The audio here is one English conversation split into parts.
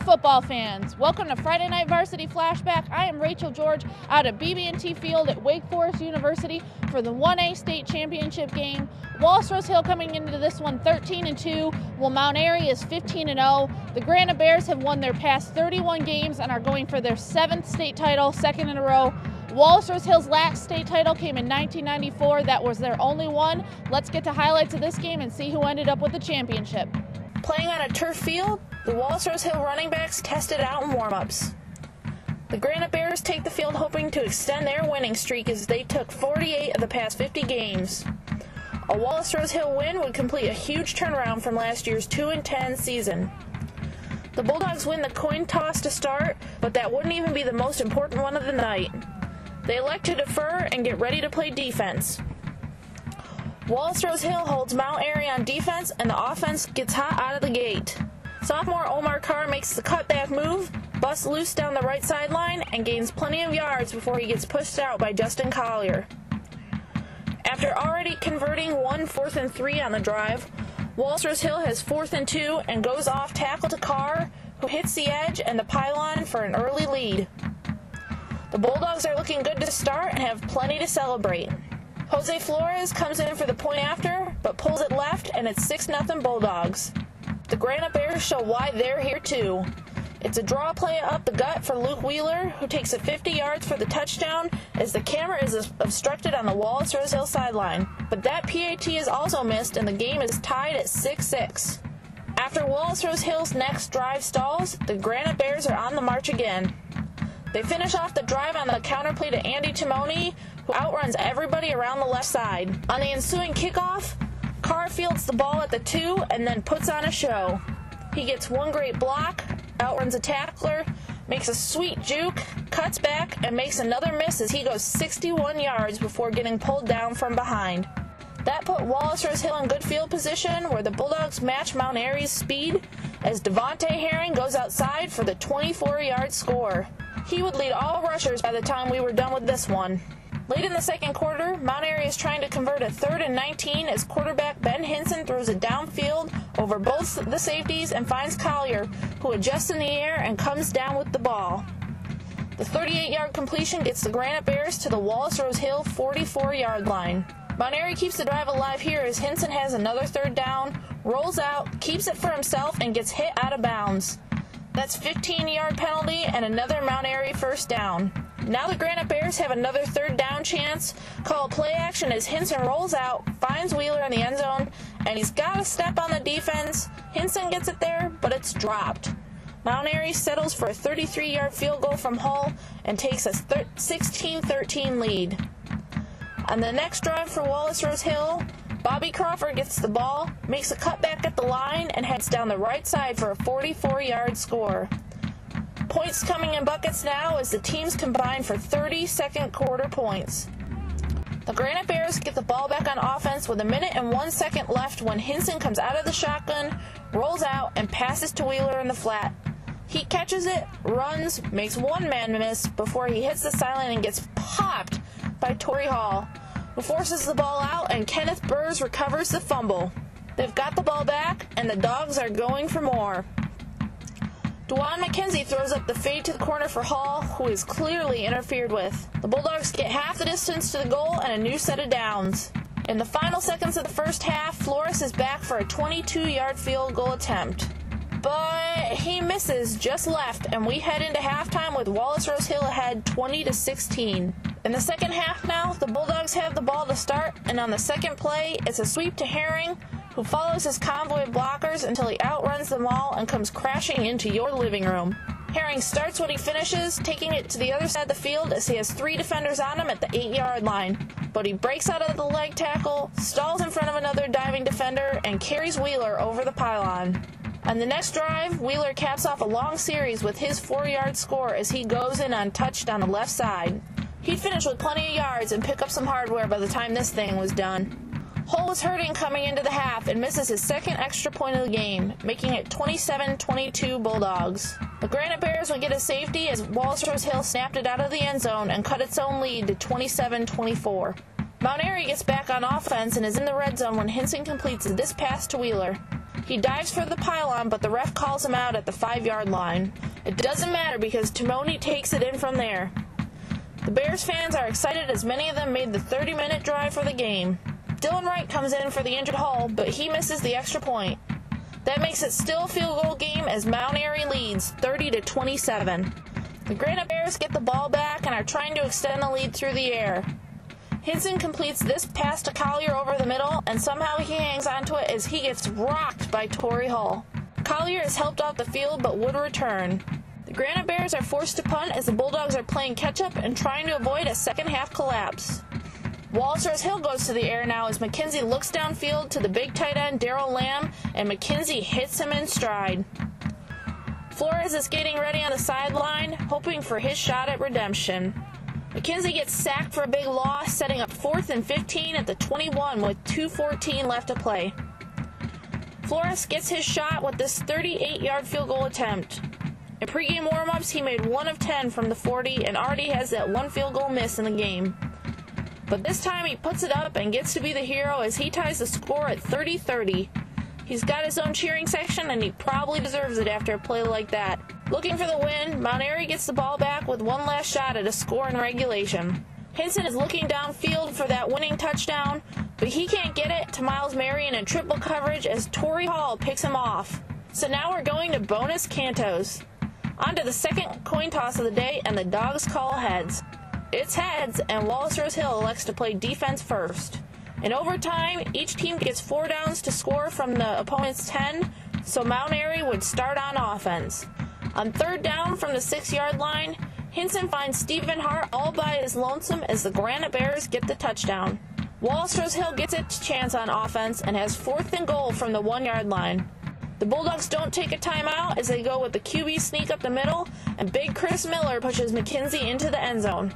football fans. Welcome to Friday Night Varsity Flashback. I am Rachel George out at BB&T Field at Wake Forest University for the 1A state championship game. Walace-Rose Hill coming into this one 13-2, while Mount Airy is 15-0. The Granite Bears have won their past 31 games and are going for their 7th state title, second in a row. Walace-Rose Hill's last state title came in 1994. That was their only one. Let's get to highlights of this game and see who ended up with the championship. Playing on a turf field, the Walace-Rose Hill running backs tested out in warm-ups. The Granite Bears take the field hoping to extend their winning streak as they took 48 of the past 50 games. A Walace-Rose Hill win would complete a huge turnaround from last year's 2-10 season. The Bulldogs win the coin toss to start, but that wouldn't even be the most important one of the night. They elect to defer and get ready to play defense. Walace-Rose Hill holds Mount Airy on defense, and the offense gets hot out of the gate. Sophomore Omar Carr makes the cutback move, busts loose down the right sideline, and gains plenty of yards before he gets pushed out by Justin Collier. After already converting one 4th and 3 on the drive, Walace-Rose Hill has 4th and 2 and goes off tackle to Carr, who hits the edge and the pylon for an early lead. The Bulldogs are looking good to start and have plenty to celebrate. Jose Flores comes in for the point after, but pulls it left, and it's 6-0 Bulldogs. The Granite Bears show why they're here too. It's a draw play up the gut for Luke Wheeler, who takes it 50 yards for the touchdown as the camera is obstructed on the Walace-Rose Hill sideline. But that PAT is also missed, and the game is tied at 6-6. After Walace-Rose Hill's next drive stalls, the Granite Bears are on the march again. They finish off the drive on the counterplay to Andy Timoni, who outruns everybody around the left side. On the ensuing kickoff, Carr fields the ball at the 2 and then puts on a show. He gets one great block, outruns a tackler, makes a sweet juke, cuts back, and makes another miss as he goes 61 yards before getting pulled down from behind. That put Walace-Rose Hill in good field position where the Bulldogs match Mount Airy's speed as Devontae Herring goes outside for the 24-yard score. He would lead all rushers by the time we were done with this one. Late in the second quarter, Mount Airy is trying to convert a 3rd and 19 as quarterback Ben Hinson throws it downfield over both the safeties and finds Collier, who adjusts in the air and comes down with the ball. The 38-yard completion gets the Granite Bears to the Walace-Rose Hill 44-yard line. Mount Airy keeps the drive alive here as Hinson has another 3rd down, rolls out, keeps it for himself, and gets hit out of bounds. That's a 15-yard penalty and another Mount Airy 1st down. Now the Granite Bears have another 3rd down chance. Call play action as Hinson rolls out, finds Wheeler in the end zone, and he's got a step on the defense. Hinson gets it there, but it's dropped. Mount Airy settles for a 33-yard field goal from Hull and takes a 16-13 lead. On the next drive for Walace-Rose Hill, Bobby Crawford gets the ball, makes a cutback at the line, and heads down the right side for a 44-yard score. Points coming in buckets now as the teams combine for 30 second quarter points. The Granite Bears get the ball back on offense with 1 minute and 1 second left when Hinson comes out of the shotgun, rolls out, and passes to Wheeler in the flat. He catches it, runs, makes one man miss before he hits the sideline and gets popped by Torrey Hall, who forces the ball out, and Kenneth Burrs recovers the fumble. They've got the ball back, and the Dogs are going for more. Dwan McKenzie throws up the fade to the corner for Hall, who is clearly interfered with. The Bulldogs get half the distance to the goal and a new set of downs. In the final seconds of the first half, Flores is back for a 22-yard field goal attempt. But he misses just left, and we head into halftime with Walace-Rose Hill ahead 20-16. In the second half now, the Bulldogs have the ball to start, and on the second play, it's a sweep to Herring, who follows his convoy of blockers until he outruns them all and comes crashing into your living room. Herring starts what he finishes, taking it to the other side of the field as he has 3 defenders on him at the 8-yard line. But he breaks out of the leg tackle, stalls in front of another diving defender, and carries Wheeler over the pylon. On the next drive, Wheeler caps off a long series with his 4-yard score as he goes in untouched on the left side. He'd finish with plenty of yards and pick up some hardware by the time this thing was done. Hull was hurting coming into the half and misses his 2nd extra point of the game, making it 27-22 Bulldogs. The Granite Bears would get a safety as Walace-Rose Hill snapped it out of the end zone and cut its own lead to 27-24. Mount Airy gets back on offense and is in the red zone when Hinson completes this pass to Wheeler. He dives for the pylon, but the ref calls him out at the 5-yard line. It doesn't matter because Timoni takes it in from there. The Bears fans are excited as many of them made the 30-minute drive for the game. Dylan Wright comes in for the injured Hall, but he misses the extra point. That makes it still a field goal game as Mount Airy leads 30-27. The Granite Bears get the ball back and are trying to extend the lead through the air. Hinson completes this pass to Collier over the middle, and somehow he hangs onto it as he gets rocked by Torrey Hall. Collier is helped off the field but would return. The Granite Bears are forced to punt as the Bulldogs are playing catch-up and trying to avoid a second-half collapse. Walace-Rose Hill goes to the air now as McKenzie looks downfield to the big tight end Darrell Lamb, and McKenzie hits him in stride. Flores is getting ready on the sideline, hoping for his shot at redemption. McKenzie gets sacked for a big loss, setting up 4th and 15 at the 21 with 2:14 left to play. Flores gets his shot with this 38-yard field goal attempt. In pregame warm-ups, he made 1 of 10 from the 40 and already has that 1 field goal miss in the game. But this time he puts it up and gets to be the hero as he ties the score at 30-30. He's got his own cheering section and he probably deserves it after a play like that. Looking for the win, Mount Airy gets the ball back with one last shot at a score in regulation. Hinson is looking downfield for that winning touchdown, but he can't get it to Miles Marion in triple coverage as Torrey Hall picks him off. So now we're going to bonus cantos. On to the second coin toss of the day, and the Dogs call heads. It's heads, and Walace-Rose Hill elects to play defense first. In overtime, each team gets 4 downs to score from the opponent's 10, so Mount Airy would start on offense. On 3rd down from the 6-yard line, Hinson finds Stephen Hart all by his lonesome as the Granite Bears get the touchdown. Walace-Rose Hill gets its chance on offense and has 4th and goal from the 1-yard line. The Bulldogs don't take a timeout as they go with the QB sneak up the middle, and big Chris Miller pushes McKenzie into the end zone.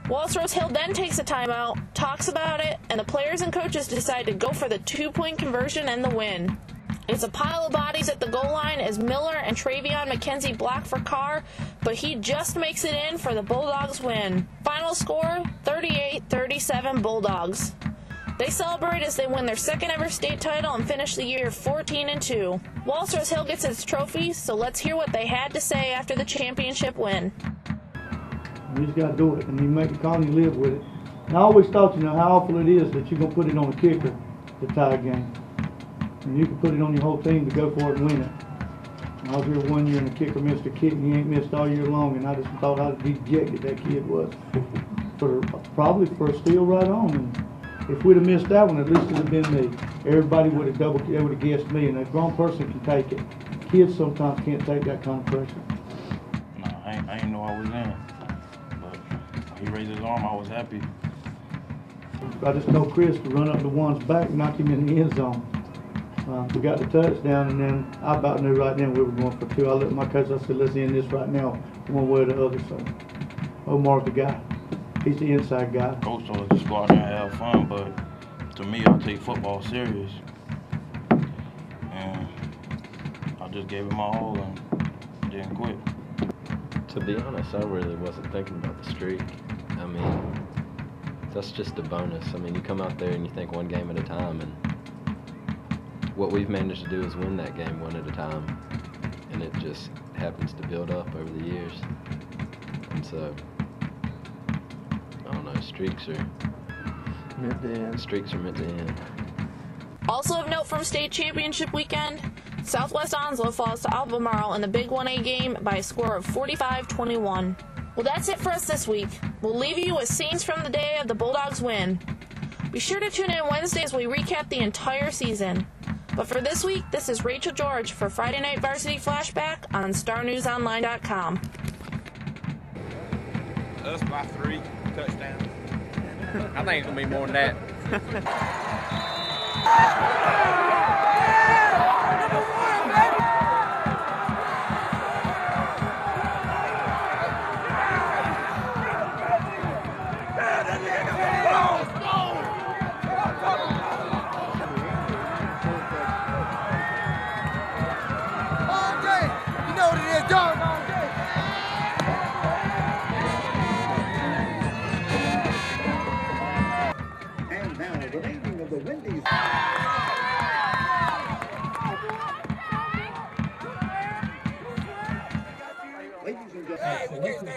Walace-Rose Hill then takes a timeout, talks about it, and the players and coaches decide to go for the 2-point conversion and the win. It's a pile of bodies at the goal line as Miller and Travion McKenzie block for Carr, but he just makes it in for the Bulldogs win. Final score, 38-37 Bulldogs. They celebrate as they win their 2nd ever state title and finish the year 14-2. Walace-Rose Hill gets its trophy, so let's hear what they had to say after the championship win. You just got to do it, and you make the call and you live with it. And I always thought, how awful it is that you're going to put it on a kicker to tie a game. And you can put it on your whole team to go for it and win it. And I was here one year and the kicker missed a kick and he ain't missed all year long, and I just thought how dejected that kid was. Probably for a steal right on. And if we'd have missed that one, at least it would have been me. Everybody would have they would have guessed me, and a grown person can take it. Kids sometimes can't take that kind of pressure. No, I didn't know I was in. But when he raised his arm, I was happy. I just told Chris to run up the one's back and knock him in the end zone. We got the touchdown, and then I about knew right then we were going for 2. I looked at my coach, I said, let's end this right now, one way or the other. So, Omar's the guy. He's the inside guy. Coach told us just go out there and have fun, but to me, I take football serious. And I just gave it my all and didn't quit. To be honest, I really wasn't thinking about the streak. I mean, that's just a bonus. I mean, you come out there and you think one game at a time, and what we've managed to do is win that game one at a time, and it just happens to build up over the years. And so, I don't know, streaks are meant to end. Streaks are meant to end. Also of note from state championship weekend, Southwest Onslow falls to Albemarle in the Big 1A game by a score of 45-21. Well, that's it for us this week. We'll leave you with scenes from the day of the Bulldogs win. Be sure to tune in Wednesday as we recap the entire season. But for this week, this is Rachel George for Friday Night Varsity Flashback on StarNewsOnline.com. Us by 3 touchdowns. I think it's going to be more than that. And now the naming of the Wendy's. Oh,